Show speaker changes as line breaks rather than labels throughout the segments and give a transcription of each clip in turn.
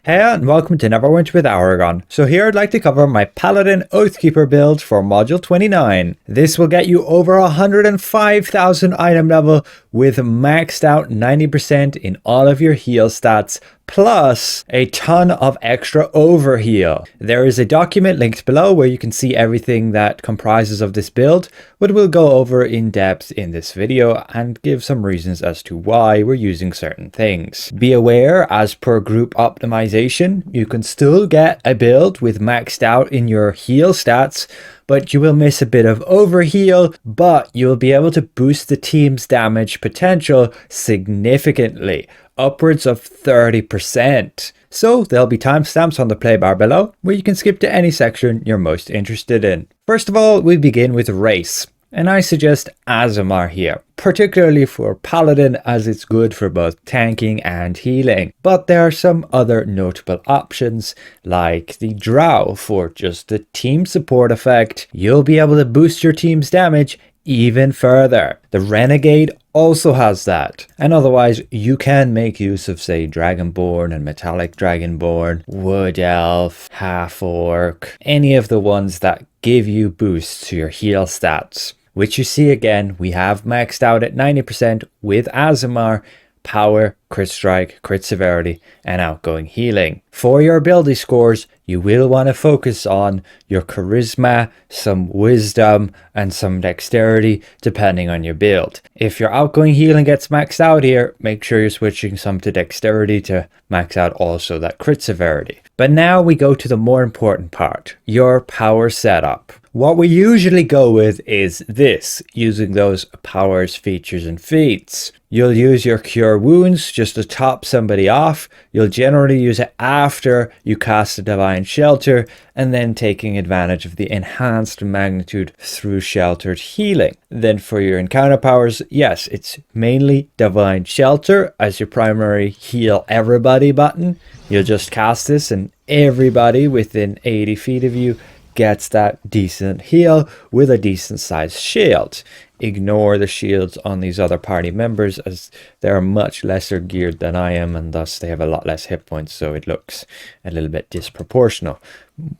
Hey and welcome to Neverwinter with Aragon. So here I'd like to cover my Paladin Oathkeeper build for module 29. This will get you over 105,000 item level with maxed out 90% in all of your heal stats, plus a ton of extra overheal. There is a document linked below where you can see everything that comprises of this build, but we'll go over in depth in this video and give some reasons as to why we're using certain things. Be aware, as per group optimization, you can still get a build with maxed out in your heal stats, but you will miss a bit of overheal, but you'll be able to boost the team's damage potential significantly, upwards of 30%. So there'll be timestamps on the play bar below where you can skip to any section you're most interested in. First of all, we begin with race, and I suggest Aasimar here, particularly for Paladin, as it's good for both tanking and healing. But there are some other notable options, like the Drow for just the team support effect. You'll be able to boost your team's damage even further. The Renegade also has that, and otherwise you can make use of, say, Dragonborn and Metallic Dragonborn, Wood Elf, Half Orc, any of the ones that give you boosts to your heal stats, which you see again we have maxed out at 90% with Aasimar, Power, Crit Strike, Crit Severity, and Outgoing Healing. For your ability scores, you will want to focus on your Charisma, some Wisdom, and some Dexterity, depending on your build. If your Outgoing Healing gets maxed out here, make sure you're switching some to Dexterity to max out also that Crit Severity. But now we go to the more important part, your power setup. What we usually go with is this, using those powers, features, and feats. You'll use your Cure Wounds just to top somebody off. You'll generally use it after you cast a Divine Shelter, and then taking advantage of the enhanced magnitude through Sheltered Healing. Then for your encounter powers, yes, it's mainly Divine Shelter as your primary heal everybody button. You'll just cast this and everybody within 80 feet of you gets that decent heal with a decent sized shield. Ignore the shields on these other party members as they're much lesser geared than I am, and thus they have a lot less hit points, so it looks a little bit disproportional.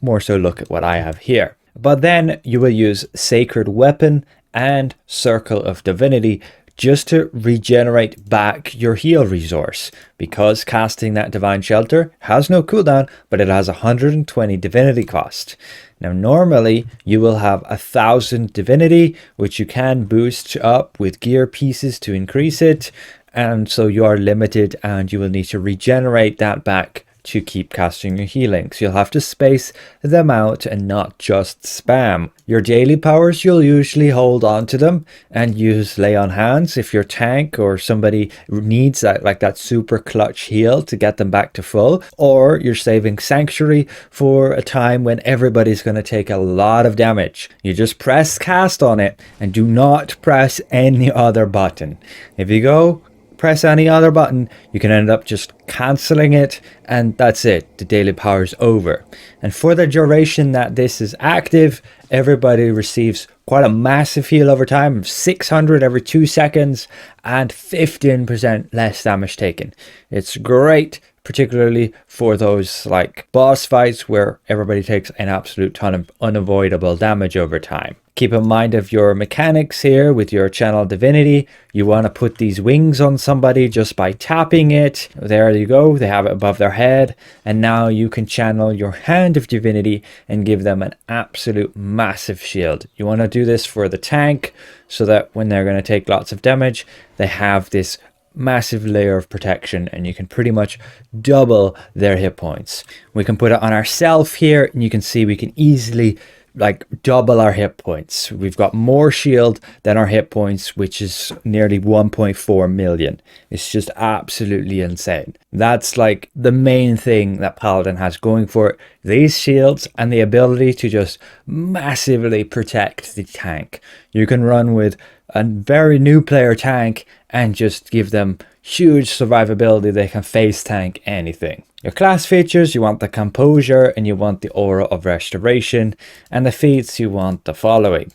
More so look at what I have here. But then you will use Sacred Weapon and Circle of Divinity just to regenerate back your heal resource, because casting that Divine Shelter has no cooldown, but it has 120 divinity cost. Now normally you will have 1,000 divinity, which you can boost up with gear pieces to increase it, and so you are limited and you will need to regenerate that back to keep casting your healing. So you'll have to space them out and not just spam. Your daily powers, you'll usually hold on to them and use Lay on Hands if your tank or somebody needs that, like that super clutch heal to get them back to full, or you're saving Sanctuary for a time when everybody's going to take a lot of damage. You just press cast on it and do not press any other button. If you go press any other button, you can end up just cancelling it, and that's it. The daily power is over. And for the duration that this is active, everybody receives quite a massive heal over time of 600 every 2 seconds and 15% less damage taken. It's great, particularly for those like boss fights where everybody takes an absolute ton of unavoidable damage over time. Keep in mind of your mechanics here with your Channel Divinity. You want to put these wings on somebody just by tapping it. There you go, they have it above their head, and now you can channel your Hand of Divinity and give them an absolute massive shield. You want to do this for the tank so that when they're going to take lots of damage, they have this massive layer of protection and you can pretty much double their hit points. We can put it on ourselves here, and you can see we can easily like double our hit points. We've got more shield than our hit points, which is nearly 1.4 million. It's just absolutely insane. That's like the main thing that Paladin has going for it. These shields and the ability to just massively protect the tank. You can run with a very new player tank and just give them huge survivability. They can face tank anything. Your class features, you want the Composure and you want the Aura of Restoration, and the feats, you want the following.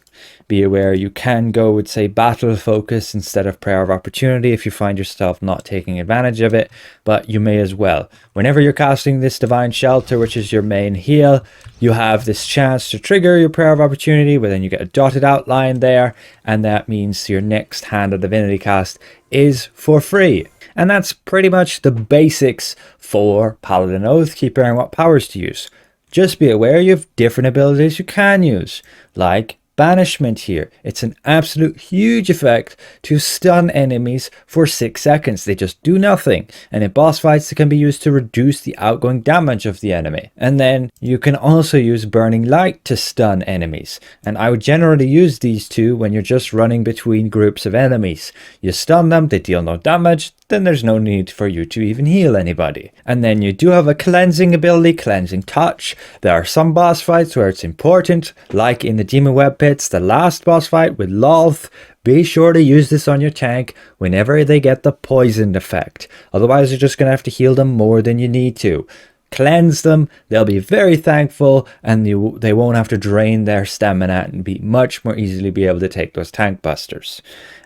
Be aware you can go with, say, Battle Focus instead of Prayer of Opportunity if you find yourself not taking advantage of it, but you may as well. Whenever you're casting this Divine Shelter, which is your main heal, you have this chance to trigger your Prayer of Opportunity, but then you get a dotted outline there, and that means your next hand of Divinity cast is for free. And that's pretty much the basics for Paladin Oathkeeper and what powers to use. Just be aware you have different abilities you can use, like Banishment here. It's an absolute huge effect to stun enemies for 6 seconds. They just do nothing. And in boss fights, it can be used to reduce the outgoing damage of the enemy. And then you can also use Burning Light to stun enemies. And I would generally use these two when you're just running between groups of enemies. You stun them, they deal no damage, then there's no need for you to even heal anybody. And then you do have a cleansing ability, Cleansing Touch. There are some boss fights where it's important, like in the Demon Web Pits, the last boss fight with Lolth. Be sure to use this on your tank whenever they get the poisoned effect. Otherwise, you're just going to have to heal them more than you need to. Cleanse them, they'll be very thankful, and they won't have to drain their stamina and be much more easily be able to take those tank busters.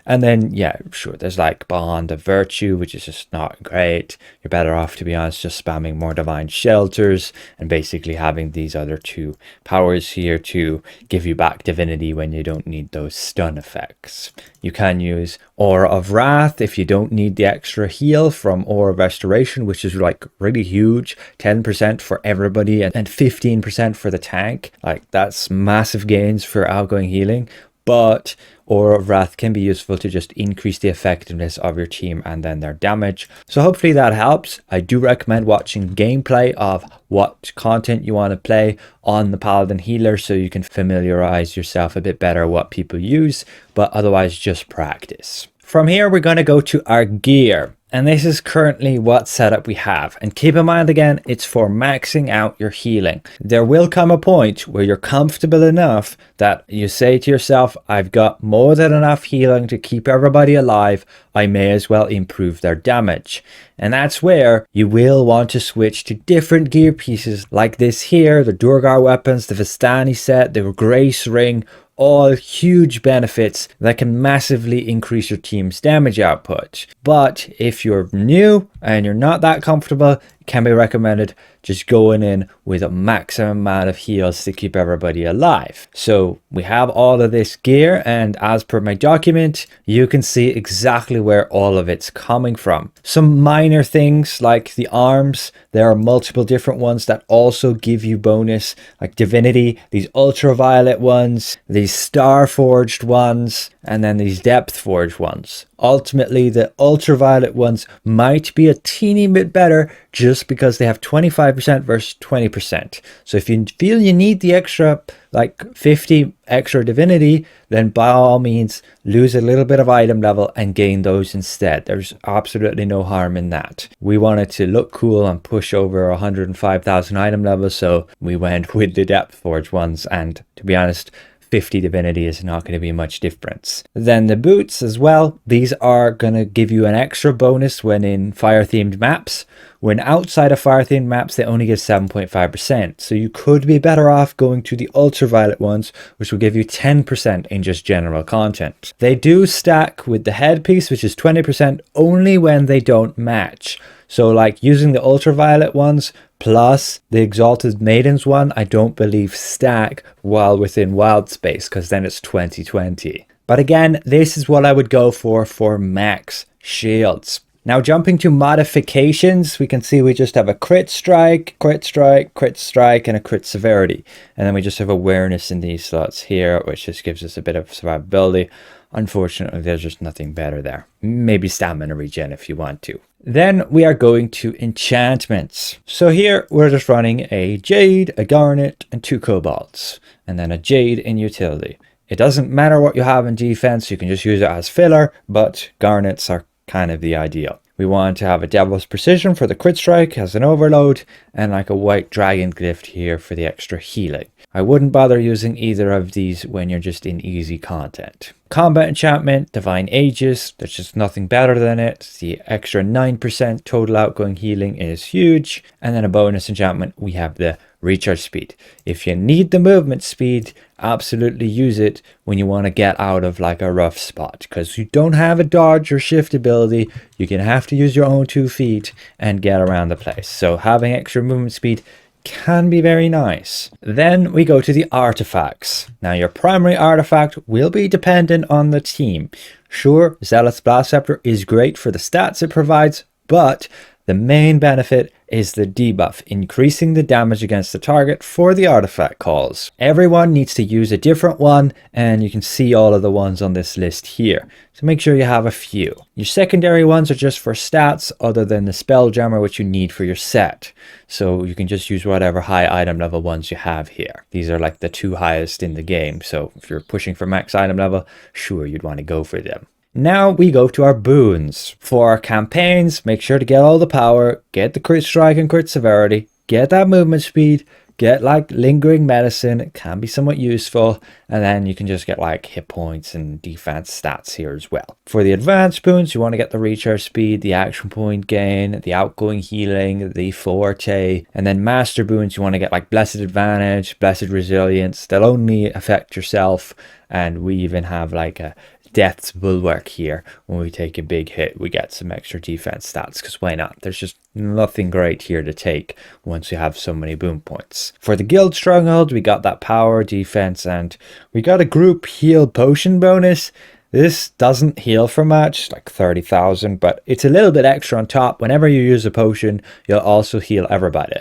And then, yeah, sure, there's like Bond of Virtue, which is just not great. You're better off, to be honest, just spamming more Divine Shelters and basically having these other two powers here to give you back Divinity when you don't need those stun effects. You can use Aura of Wrath if you don't need the extra heal from Aura of Restoration, which is like really huge, 10% for everybody and 15% for the tank. Like, that's massive gains for Outgoing Healing. But Aura of Wrath can be useful to just increase the effectiveness of your team and then their damage. So hopefully that helps. I do recommend watching gameplay of what content you want to play on the Paladin Healer so you can familiarize yourself a bit better what people use, but otherwise just practice. From here, we're going to go to our gear. And this is currently what setup we have. And keep in mind again, it's for maxing out your healing. There will come a point where you're comfortable enough that you say to yourself, I've got more than enough healing to keep everybody alive. I may as well improve their damage. And that's where you will want to switch to different gear pieces like this here, the Durgar weapons, the Vistani set, the Grace Ring, all huge benefits that can massively increase your team's damage output. But if you're new and you're not that comfortable, it can be recommended just going in with a maximum amount of heals to keep everybody alive. So we have all of this gear, and as per my document, you can see exactly where all of it's coming from. Some minor things like the arms, there are multiple different ones that also give you bonus, like Divinity, these ultraviolet ones, these star forged ones, and then these depth forged ones. Ultimately, the ultraviolet ones might be a teeny bit better just because they have 25% versus 20%. So if you feel you need the extra, like 50 extra Divinity, then by all means, lose a little bit of item level and gain those instead. There's absolutely no harm in that. We wanted to look cool and push over 105,000 item levels, so we went with the depth forged ones, and to be honest, 50 Divinity is not going to be much difference. Then the boots as well. These are going to give you an extra bonus when in fire-themed maps. When outside of fire-themed maps, they only give 7.5%. So you could be better off going to the ultraviolet ones, which will give you 10% in just general content. They do stack with the headpiece, which is 20% only when they don't match. So like using the ultraviolet ones plus the Exalted Maidens one, I don't believe stack while within wild space, because then it's 2020. But again, this is what I would go for max shields. Now jumping to modifications, we can see we just have a crit strike, crit strike, crit strike, and a crit severity. And then we just have awareness in these slots here, which just gives us a bit of survivability. Unfortunately, there's just nothing better there. Maybe stamina regen if you want to. Then we are going to enchantments. So here we're just running a Jade, a Garnet, and 2 Cobalts. And then a Jade in utility. It doesn't matter what you have in defense, you can just use it as filler, but Garnets are kind of the ideal. We want to have a Devil's Precision for the crit strike as an overload, and like a white dragon glyph here for the extra healing. I wouldn't bother using either of these when you're just in easy content. Combat enchantment, Divine Aegis, there's just nothing better than it. The extra 9% total outgoing healing is huge. And then a bonus enchantment, we have the recharge speed. If you need the movement speed, absolutely use it when you want to get out of like a rough spot, because you don't have a dodge or shift ability. You can have to use your own 2 feet and get around the place. So having extra movement speed can be very nice. Then we go to the artifacts. Now your primary artifact will be dependent on the team. Sure, Zealot's Blast Scepter is great for the stats it provides, but the main benefit is the debuff, increasing the damage against the target for the artifact calls. Everyone needs to use a different one, and you can see all of the ones on this list here. So make sure you have a few. Your secondary ones are just for stats other than the Spelljammer, which you need for your set. So you can just use whatever high item level ones you have here. These are like the 2 highest in the game. So if you're pushing for max item level, sure, you'd want to go for them. Now we go to our boons. For our campaigns, make sure to get all the power, get the crit strike and crit severity, get that movement speed, get like lingering medicine, it can be somewhat useful, and then you can just get like hit points and defense stats here as well. For the advanced boons, you want to get the recharge speed, the action point gain, the outgoing healing, the forte, and then master boons, you want to get like blessed advantage, blessed resilience. They'll only affect yourself, and we even have like a Death's Bulwark here. When we take a big hit, we get some extra defense stats, because why not? There's just nothing great here to take once you have so many boon points. For the guild stronghold, we got that power, defense, and we got a group heal potion bonus. This doesn't heal for much, like 30,000, but it's a little bit extra on top. Whenever you use a potion, you'll also heal everybody.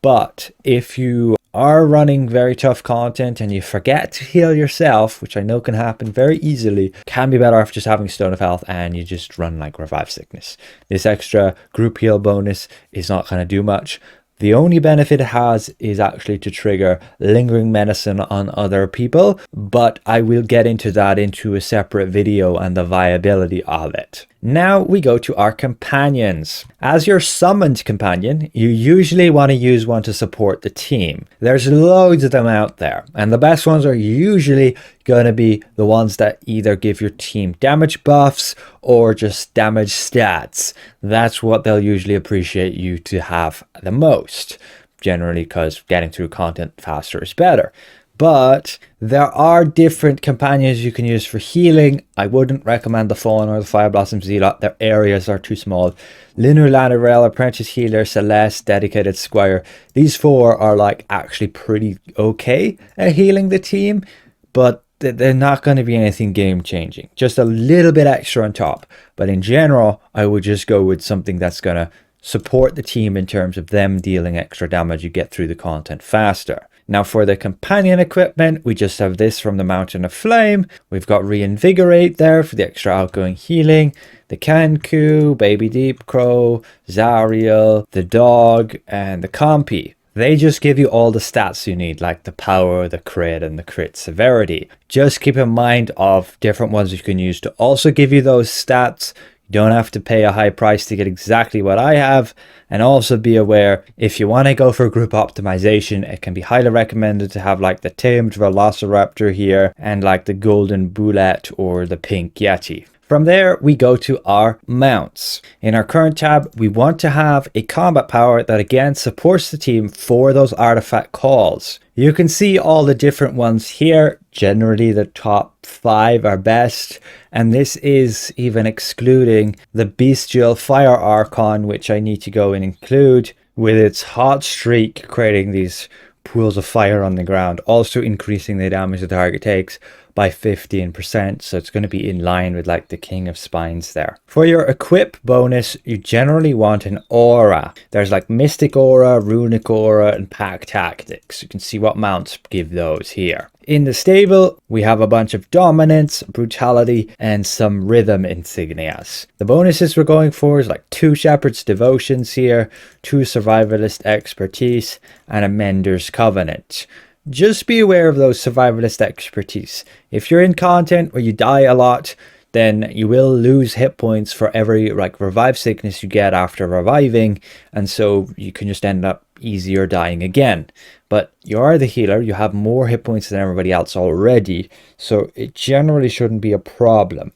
But if you are running very tough content and you forget to heal yourself, which I know can happen very easily, can be better off just having Stone of Health and you just run like Revive Sickness. This extra group heal bonus is not going to do much. The only benefit it has is actually to trigger lingering medicine on other people, but I will get into that into a separate video and the viability of it. Now we go to our companions. As your summoned companion, you usually want to use one to support the team. There's loads of them out there, and the best ones are usually going to be the ones that either give your team damage buffs or just damage stats. That's what they'll usually appreciate you to have the most, generally because getting through content faster is better. But there are different companions you can use for healing. I wouldn't recommend the Fawn or the Fire Blossom Zealot. Their areas are too small. Linear Lanarel, Apprentice Healer, Celeste, Dedicated Squire. These 4 are like actually pretty okay at healing the team, but they're not going to be anything game changing. Just a little bit extra on top. But in general, I would just go with something that's going to support the team in terms of them dealing extra damage. You get through the content faster. Now for the companion equipment, we just have this from the Mountain of Flame. We've got Reinvigorate there for the extra outgoing healing, the Kanku, Baby Deep Crow, Zariel, the dog, and the Compy. They just give you all the stats you need, like the power, the crit, and the crit severity. Just keep in mind of different ones you can use to also give you those stats. You don't have to pay a high price to get exactly what I have. And also be aware, if you want to go for group optimization, it can be highly recommended to have like the Tamed Velociraptor here and like the Golden Bullet or the Pink Yeti. From there, we go to our mounts. In our current tab, we want to have a combat power that again supports the team for those artifact calls. You can see all the different ones here. Generally, the top 5 are best. And this is even excluding the Bestial Fire Archon, which I need to go and include, with its hot streak creating these pools of fire on the ground, also increasing the damage the target takes by 15%, so it's going to be in line with like the King of Spines there. For your equip bonus, you generally want an aura. There's like Mystic Aura, Runic Aura, and Pack Tactics. You can see what mounts give those here. In the stable, we have a bunch of Dominance, Brutality, and some Rhythm insignias. The bonuses we're going for is like 2 Shepherd's Devotions here, 2 Survivalist Expertise, and a Mender's Covenant. Just be aware of those Survivalist Expertise. If you're in content where you die a lot, then you will lose hit points for every like revive sickness you get after reviving, and so you can just end up easier dying again. But you are the healer, you have more hit points than everybody else already, so it generally shouldn't be a problem.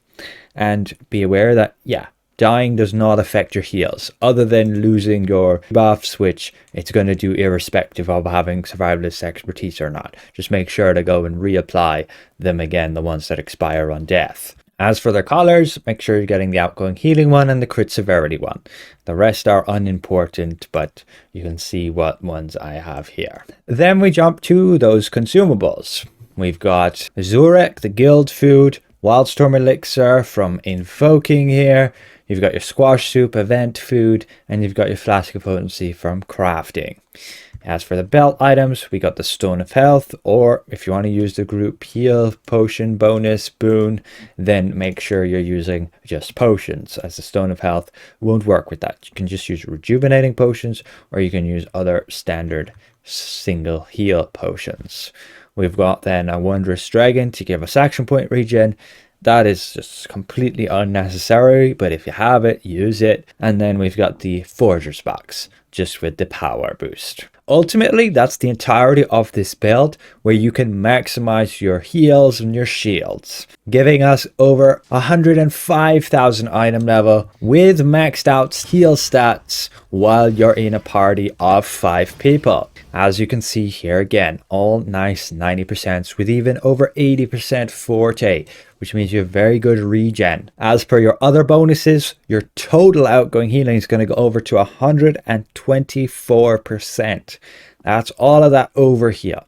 And be aware that, yeah, dying does not affect your heals, other than losing your buffs, which it's going to do irrespective of having survivalist expertise or not. Just make sure to go and reapply them again, the ones that expire on death. As for the collars, make sure you're getting the Outgoing Healing one and the Crit Severity one. The rest are unimportant, but you can see what ones I have here. Then we jump to those consumables. We've got Zurek, the guild food, Wildstorm Elixir from Invoking here. You've got your Squash Soup event food, and you've got your Flask of Potency from crafting. As for the belt items, we got the Stone of Health, or if you want to use the group heal potion bonus boon, then make sure you're using just potions, as the Stone of Health won't work with that. You can just use rejuvenating potions, or you can use other standard single heal potions. We've got then a Wondrous Dragon to give us action point regen. That is just completely unnecessary, but if you have it, use it. And then we've got the Forger's Box, just with the power boost. Ultimately, that's the entirety of this build, where you can maximize your heals and your shields, giving us over 105,000 item level with maxed out heal stats while you're in a party of 5 people. As you can see here again, all nice 90% with even over 80% forte, which means you have very good regen. As per your other bonuses, your total outgoing healing is going to go over to 124%. That's all of that overheal.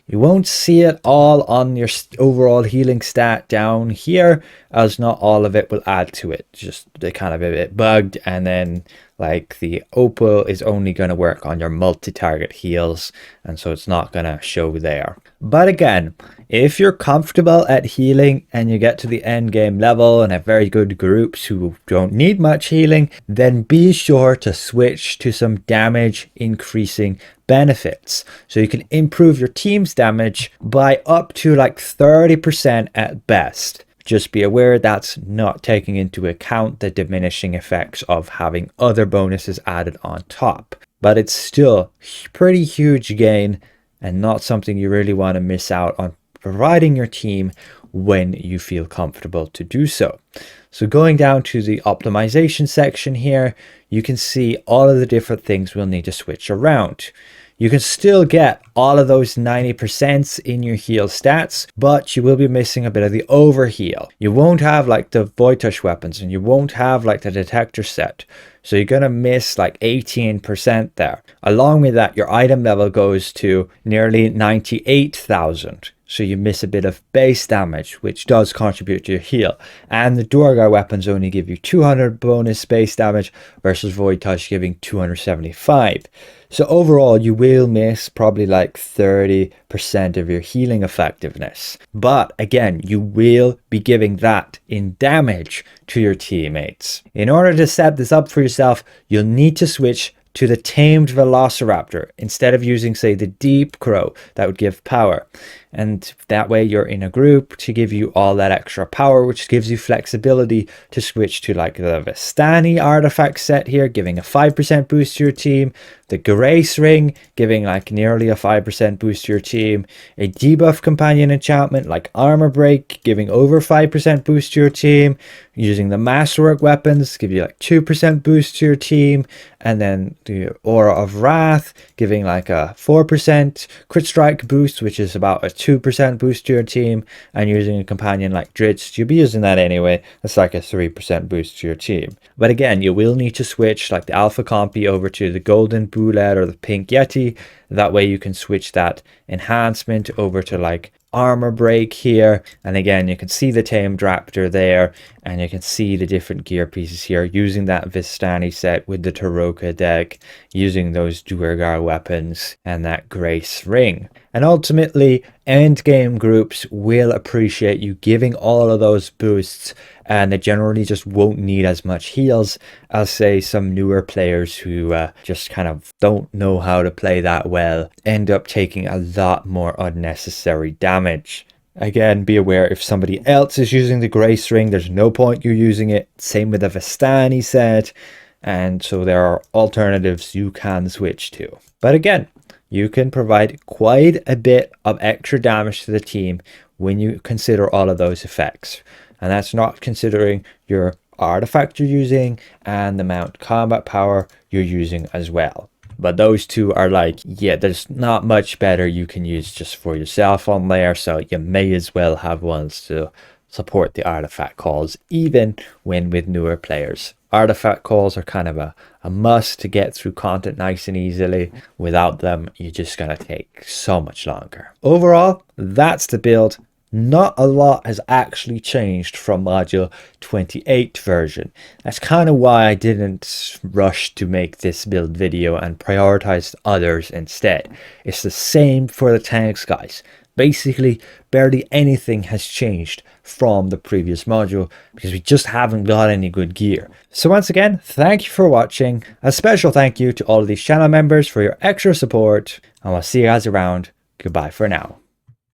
You won't see it all on your overall healing stat down here, as not all of it will add to it. Just they kind of a bit bugged, and then like the opal is only going to work on your multi-target heals, and so it's not going to show there. But again, if you're comfortable at healing and you get to the end game level and have very good groups who don't need much healing, then be sure to switch to some damage increasing benefits, so you can improve your team's damage by up to like 30% at best. Just be aware that's not taking into account the diminishing effects of having other bonuses added on top, but it's still pretty huge gain and not something you really want to miss out on providing your team when you feel comfortable to do so. So going down to the optimization section here, you can see all of the different things we'll need to switch around. You can still get all of those 90% in your heal stats, but you will be missing a bit of the overheal. You won't have like the Void Touch weapons, and you won't have like the detector set. So you're going to miss like 18% there. Along with that, your item level goes to nearly 98,000. So you miss a bit of base damage, which does contribute to your heal. And the Duergar weapons only give you 200 bonus base damage versus Void Touch giving 275. So overall, you will miss probably like 30% of your healing effectiveness. But again, you will be giving that in damage to your teammates. In order to set this up for yourself, you'll need to switch to the Tamed Velociraptor instead of using, say, the Deep Crow that would give power. And that way you're in a group to give you all that extra power, which gives you flexibility to switch to like the Vistani artifact set here, giving a 5% boost to your team, the Grace Ring, giving like nearly a 5% boost to your team, a debuff companion enchantment like Armor Break, giving over 5% boost to your team, using the Masterwork weapons, give you like 2% boost to your team, and then the Aura of Wrath, giving like a 4% crit strike boost, which is about a 2% boost to your team, and using a companion like Dritz, you'll be using that anyway, that's like a 3% boost to your team. But again, you will need to switch like the Alpha Compy over to the Golden Bullet or the Pink Yeti. That way you can switch that enhancement over to like Armor Break here, and again you can see the Tamed Raptor there, and you can see the different gear pieces here, using that Vistani set with the Taroka deck, using those Duergar weapons and that Grace Ring. And ultimately, endgame groups will appreciate you giving all of those boosts, and they generally just won't need as much heals as, say, some newer players who just kind of don't know how to play that well, end up taking a lot more unnecessary damage. Again, be aware if somebody else is using the Grace Ring, there's no point you using it. Same with the Vistani set. And so there are alternatives you can switch to. But again, you can provide quite a bit of extra damage to the team when you consider all of those effects. And that's not considering your artifact you're using and the amount combat power you're using as well. But those two are like, yeah, there's not much better you can use just for yourself on there, so you may as well have ones to support the artifact calls, even when with newer players. Artifact calls are kind of a must to get through content nice and easily. Without them, you're just going to take so much longer. Overall, that's the build. Not a lot has actually changed from module 28 version. That's kind of why I didn't rush to make this build video and prioritized others instead. It's the same for the tanks, guys. Basically, barely anything has changed from the previous module because we just haven't got any good gear. So once again, thank you for watching. A special thank you to all of these channel members for your extra support, and we'll see you guys around. Goodbye for now.